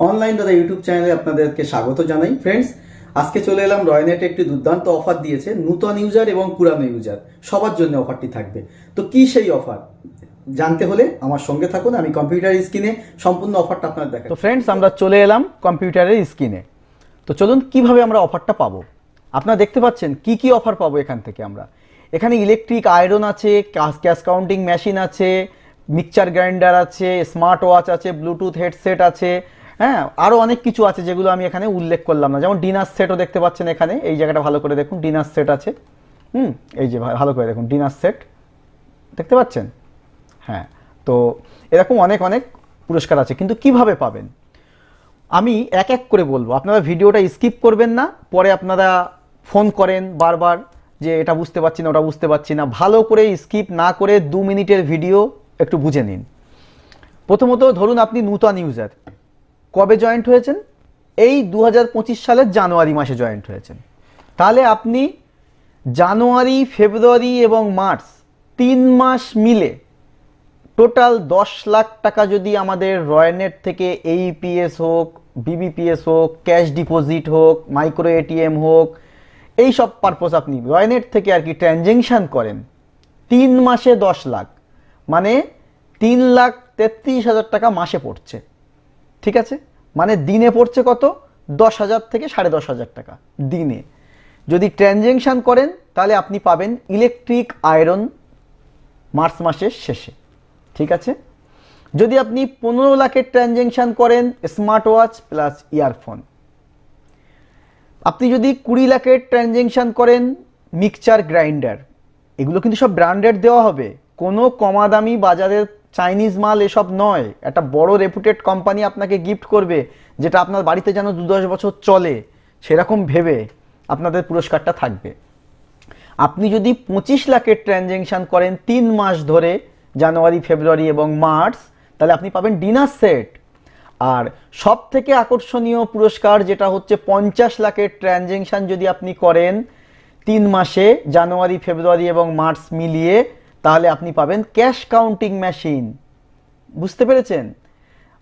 Online দাদা YouTube চ্যানেলে আপনাদেরকে স্বাগত জানাই। ফ্রেন্ডস, আজকে চলে এলাম। রয়নেট একটি দুর্দান্ত অফার দিয়েছে নূতন ইউজার এবং পুরানো ইউজার সবার জন্য অফারটি থাকবে। তো কি সেই অফার জানতে হলে আমার সঙ্গে থাকুন। আমি কম্পিউটার স্ক্রিনে সম্পূর্ণ অফারটা আপনাদের দেখাই। তো ফ্রেন্ডস, আমরা চলে এলাম কম্পিউটারের স্ক্রিনে। তো চলুন কিভাবে আমরা অফারটা পাবো। আপনারা দেখতে পাচ্ছেন কি কি অফার পাবো এখান থেকে আমরা। এখানে ইলেকট্রিক আয়রন আছে, ক্যাশ কাউন্টিং মেশিন আছে, মিক্সচার গ্রাইন্ডার আছে, স্মার্ট ওয়াচ আছে, ব্লুটুথ হেডসেট আছে, হ্যাঁ আরও অনেক কিছু আছে যেগুলো আমি এখানে উল্লেখ করলাম না। যেমন ডিনার সেটও দেখতে পাচ্ছেন এখানে, এই জায়গাটা ভালো করে দেখুন, ডিনার সেট আছে। এই যে ভালো করে দেখুন, ডিনার সেট দেখতে পাচ্ছেন। হ্যাঁ, তো এরকম অনেক অনেক পুরস্কার আছে। কিন্তু কিভাবে পাবেন আমি এক এক করে বলবো। আপনারা ভিডিওটা স্কিপ করবেন না, পরে আপনারা ফোন করেন বারবার যে এটা বুঝতে পারছি না ওটা বুঝতে পারছি না। ভালো করে স্কিপ না করে 2 মিনিটের ভিডিও একটু বুঝে নিন। প্রথমত ধরুন আপনি নূতন ইউজার, কবে জয়েন্ট হয়েছেন? এই 2025 সালের জানুয়ারি মাসে জয়েন্ট হয়েছেন। তাহলে আপনি জানুয়ারি, ফেব্রুয়ারি এবং মার্চ 3 মাস মিলে টোটাল 10 লাখ টাকা যদি আমাদের রয়নেট থেকে এইপিএস হোক, বিবিপিএস হোক, ক্যাশ ডিপোজিট হোক, মাইক্রো এটিএম হোক, এই সব পারপোজ আপনি রয়নেট থেকে আর কি ট্রানজ্যাকশান করেন 3 মাসে 10 লাখ, মানে 3,33,000 টাকা মাসে পড়ছে। ঠিক আছে, মানে দিনে পড়ছে কত? 10,000 থেকে 10,500 টাকা দিনে। যদি ট্রানজ্যাকশান করেন তাহলে আপনি পাবেন ইলেকট্রিক আয়রন মার্চ মাসের শেষে। ঠিক আছে, যদি আপনি 15 লাখের ট্রানজ্যাকশান করেন স্মার্ট ওয়াচ প্লাস ইয়ারফোন। আপনি যদি 20 লাখের ট্রানজ্যাকশান করেন মিক্সচার গ্রাইন্ডার। এগুলো কিন্তু সব ব্র্যান্ডেড দেওয়া হবে, কোনো কমা দামি বাজারের চাইনিজ মাল এসব নয়। একটা বড় রেপুটেড কোম্পানি আপনাকে গিফট করবে, যেটা আপনার বাড়িতে যেন 2-10 বছর চলে, সেরকম ভেবে আপনাদের পুরস্কারটা থাকবে। আপনি যদি 25 লাখের ট্রানজ্যাকশান করেন 3 মাস ধরে, জানুয়ারি, ফেব্রুয়ারি এবং মার্চ, তাহলে আপনি পাবেন ডিনার সেট। আর সব থেকে আকর্ষণীয় পুরস্কার যেটা হচ্ছে 50 লাখের ট্রানজ্যাকশান যদি আপনি করেন 3 মাসে, জানুয়ারি, ফেব্রুয়ারি এবং মার্চ মিলিয়ে, তাহলে আপনি পাবেন ক্যাশ কাউন্টিং মেশিন। বুঝতে পেরেছেন?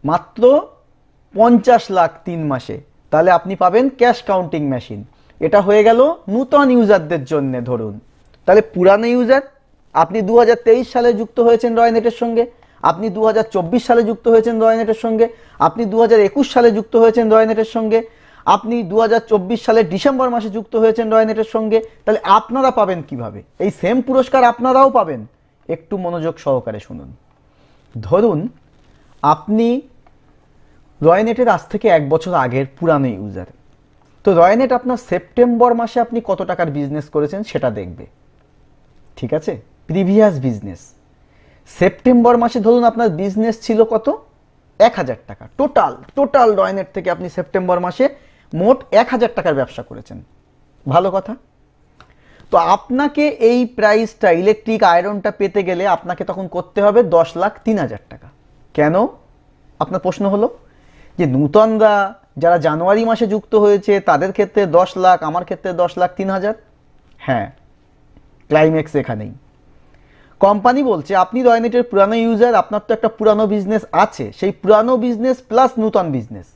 মাত্র 50 লাখ 3 মাসে, তাহলে আপনি পাবেন ক্যাশ কাউন্টিং মেশিন। এটা হয়ে গেল নূতন ইউজারদের জন্য। ধরুন তাহলে পুরানো ইউজার, আপনি 2023 সালে যুক্ত হয়েছেন রয়নেটের সঙ্গে, আপনি 2024 সালে যুক্ত হয়েছেন রয়নেটের সঙ্গে, আপনি 2021 সালে যুক্ত হয়েছেন রয়নেটের সঙ্গে, আপনি 2024 সালের ডিসেম্বর মাসে যুক্ত হয়েছেন রয়নেটের সঙ্গে। তাহলে আপনারা পাবেন কিভাবে এই সেম পুরস্কার? আপনারাও পাবেন। একটু মনোযোগ সহকারে শুনুন। ধরুন আপনি রয়নেটের আজ থেকে 1 বছর আগের পুরানো ইউজার। তো রয়নেট আপনার সেপ্টেম্বর মাসে আপনি কত টাকার বিজনেস করেছেন সেটা দেখবে। ঠিক আছে, প্রিভিয়াস বিজনেস। সেপ্টেম্বর মাসে ধরুন আপনার বিজনেস ছিল কত? 1,000 টাকা। টোটাল রয়নেট থেকে আপনি সেপ্টেম্বর মাসে মোট 1,000 টাকার ব্যবসা করেছেন। ভালো কথা। তো আপনাকে এই প্রাইসটা, ইলেকট্রিক আয়রনটা পেতে গেলে আপনাকে তখন করতে হবে 10,03,000 টাকা। কেন? আপনার প্রশ্ন হলো যে নূতনরা যারা জানুয়ারি মাসে যুক্ত হয়েছে তাদের ক্ষেত্রে 10 লাখ, আমার ক্ষেত্রে 10,03,000। হ্যাঁ, ক্লাইম্যাক্স এখানেই। কোম্পানি বলছে আপনি রয়নেটের পুরানো ইউজার, আপনার তো একটা পুরানো বিজনেস আছে, সেই পুরানো বিজনেস প্লাস নূতন বিজনেস,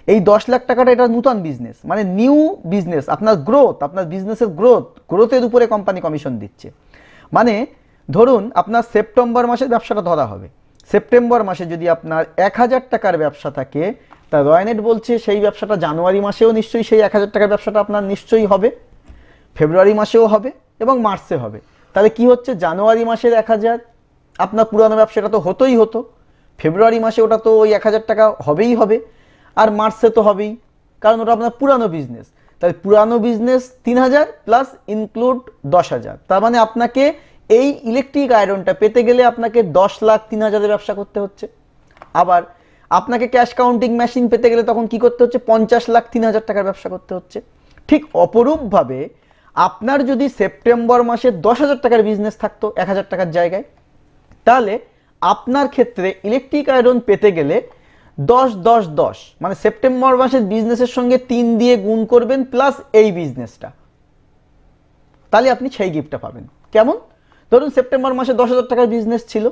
এই 10 লাখ টাকাটা এটা নূতন বিজনেস, মানে নিউ বিজনেস। আপনার গ্রোথ, আপনার বিজনেসের গ্রোথের উপরে কোম্পানি কমিশন দিচ্ছে। মানে ধরুন আপনার সেপ্টেম্বর মাসের ব্যবসাটা ধরা হবে। সেপ্টেম্বর মাসে যদি আপনার 1,000 টাকার ব্যবসা থাকে, তা রয়নেট বলছে সেই ব্যবসাটা জানুয়ারি মাসেও নিশ্চয়ই সেই 1,000 টাকার ব্যবসাটা আপনার নিশ্চয়ই হবে, ফেব্রুয়ারি মাসেও হবে এবং মার্চে হবে। তাহলে কি হচ্ছে? জানুয়ারি মাসের 1,000 আপনার পুরানো ব্যবসাটা তো হতোই হতো, ফেব্রুয়ারি মাসে ওটা তো ওই 1,000 টাকা হবেই হবে, আর মার্চে তো হবেই, কারণ ওটা আপনার পুরানো বিজনেস। তাই পুরানো বিজনেস 3,000 প্লাস ইনক্লুড 10,000। তার মানে আপনাকে এই ইলেকট্রিক আয়রনটা পেতে গেলে আপনাকে 10,03,000 ব্যবসা করতে হচ্ছে। আবার আপনাকে ক্যাশ কাউন্টিং মেশিন পেতে গেলে তখন কি করতে হচ্ছে? 50,03,000 টাকার ব্যবসা করতে হচ্ছে। ঠিক অপরূপভাবে আপনার যদি সেপ্টেম্বর মাসে 10,000 টাকার বিজনেস থাকতো 1,000 টাকার জায়গায়, তাহলে আপনার ক্ষেত্রে ইলেকট্রিক আয়রন পেতে গেলে 10-10-10, মানে সেপ্টেম্বর মাসের বিজনেসের সঙ্গে 3 দিয়ে গুণ করবেন প্লাস এই বিজনেসটা, তাহলে আপনি সেই গিফটটা পাবেন। কেমন? ধরুন সেপ্টেম্বর মাসে 10,000 টাকার বিজনেস ছিল,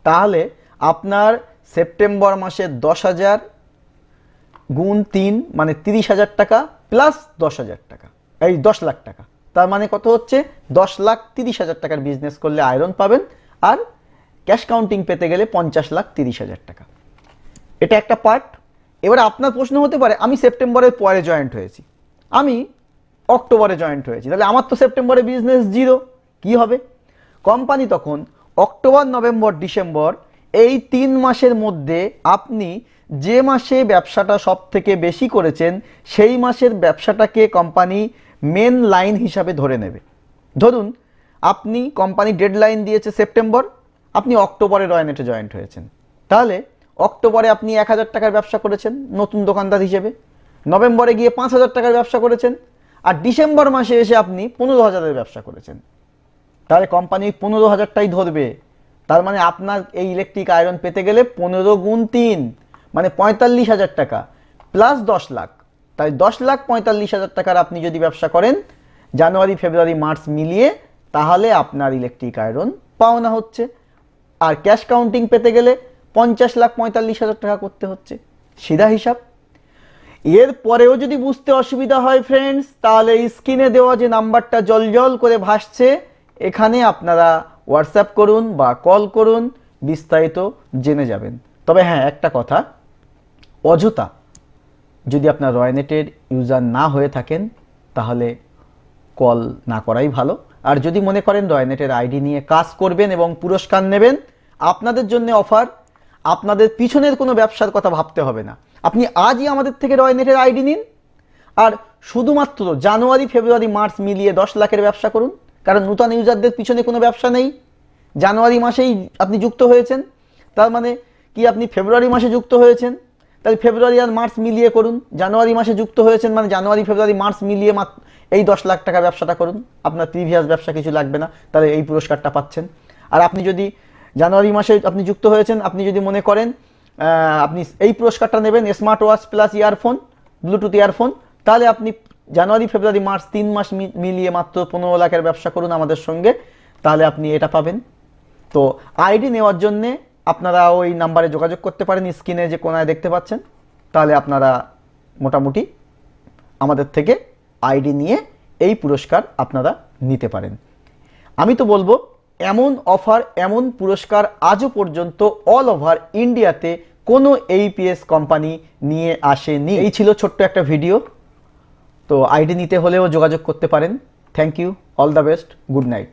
তাহলে আপনার সেপ্টেম্বর মাসে 10,000 গুণ 3 মানে 30,000 টাকা প্লাস 10,000 টাকা, এই 10 লাখ টাকা। তার মানে কত হচ্ছে? 10,30,000 টাকার বিজনেস করলে আয়রন পাবেন, আর ক্যাশ কাউন্টিং পেতে গেলে 50,30,000 টাকা। এটা একটা পার্ট। এবার আপনার প্রশ্ন হতে পারে, আমি সেপ্টেম্বরের পরে জয়েন্ট হয়েছি, আমি অক্টোবরে জয়েন্ট হয়েছি, তাহলে আমার তো সেপ্টেম্বরে বিজনেস জিরো, কি হবে? কোম্পানি তখন অক্টোবর, নভেম্বর, ডিসেম্বর এই 3 মাসের মধ্যে আপনি যে মাসে ব্যবসাটা সব থেকে বেশি করেছেন সেই মাসের ব্যবসাটাকে কোম্পানি মেন লাইন হিসাবে ধরে নেবে। ধরুন আপনি কোম্পানি ডেডলাইন দিয়েছে সেপ্টেম্বর, আপনি অক্টোবরে রয়নেটে জয়েন্ট হয়েছেন, তাহলে অক্টোবরে আপনি 1,000 টাকার ব্যবসা করেছেন নতুন দোকানদার হিসেবে, নভেম্বরে গিয়ে 5,000 টাকার ব্যবসা করেছেন, আর ডিসেম্বর মাসে এসে আপনি 15,000-এর ব্যবসা করেছেন। তাহলে কোম্পানি 15,000টাই ধরবে। তার মানে আপনার এই ইলেকট্রিক আয়রন পেতে গেলে 15 গুণ 3 মানে 45,000 টাকা প্লাস 10 লাখ, তাই 10,45,000 টাকার আপনি যদি ব্যবসা করেন জানুয়ারি, ফেব্রুয়ারি, মার্চ মিলিয়ে, তাহলে আপনার ইলেকট্রিক আয়রন পাওনা হচ্ছে। আর ক্যাশ কাউন্টিং পেতে গেলে 50,45,000 টাকা করতে হচ্ছে, সিধা হিসাব। এর পরেও যদি বুঝতে অসুবিধা হয় ফ্রেন্ডস, তাহলে স্ক্রিনে দেওয়া যে নাম্বারটা জলজল করে ভাসছে, এখানে আপনারা হোয়াটসঅ্যাপ করুন বা কল করুন, বিস্তারিত জেনে যাবেন। তবে হ্যাঁ, একটা কথা, অযথা যদি আপনার রয়নেটের ইউজার না হয়ে থাকেন তাহলে কল না করাই ভালো। আর যদি মনে করেন রয়নেটের আইডি নিয়ে কাজ করবেন এবং পুরস্কার নেবেন, আপনাদের জন্য অফার, আপনাদের পিছনের কোনো ব্যবসার কথা ভাবতে হবে না। আপনি আজই আমাদের থেকে রয়নেটের আইডি নিন, আর শুধুমাত্র জানুয়ারি, ফেব্রুয়ারি, মার্চ মিলিয়ে 10 লাখের ব্যবসা করুন। কারণ নূতন ইউজারদের পিছনে কোনো ব্যবসা নেই, জানুয়ারি মাসেই আপনি যুক্ত হয়েছেন, তার মানে কি আপনি ফেব্রুয়ারি মাসে যুক্ত হয়েছেন, তাহলে ফেব্রুয়ারি আর মার্চ মিলিয়ে করুন। জানুয়ারি মাসে যুক্ত হয়েছেন মানে জানুয়ারি, ফেব্রুয়ারি, মার্চ মিলিয়ে এই 10 লাখ টাকা ব্যবসাটা করুন, আপনার প্রিভিয়াস ব্যবসা কিছু লাগবে না, তাহলে এই পুরস্কারটা পাচ্ছেন। আর আপনি যদি জানুয়ারি মাসে আপনি যুক্ত হয়েছেন, আপনি যদি মনে করেন আপনি এই পুরস্কারটা নেবেন, smart watch plus earphone, Bluetooth earphone, তাহলে আপনি জানুয়ারি, ফেব্রুয়ারি, মার্চ 3 মাস মিলিয়ে মাত্র 15 লাখের ব্যবসা করুন আমাদের সঙ্গে, তাহলে আপনি এটা পাবেন। তো আইডি নেওয়ার জন্যে আপনারা ওই নাম্বারে যোগাযোগ করতে পারেন, স্ক্রিনে যে কোনায় দেখতে পাচ্ছেন, তাহলে আপনারা মোটামুটি আমাদের থেকে আইডি নিয়ে এই পুরস্কার আপনারা নিতে পারেন। আমি তো বলবো, এমন অফার, এমন পুরস্কার আজও পর্যন্ত অল ওভার ইন্ডিয়াতে কোনো এইপিএস কোম্পানি নিয়ে আসেনি। এই ছিল ছোট্ট একটা ভিডিও। তো আইডি নিতে হলেও যোগাযোগ করতে পারেন। Thank you, all the best, good night.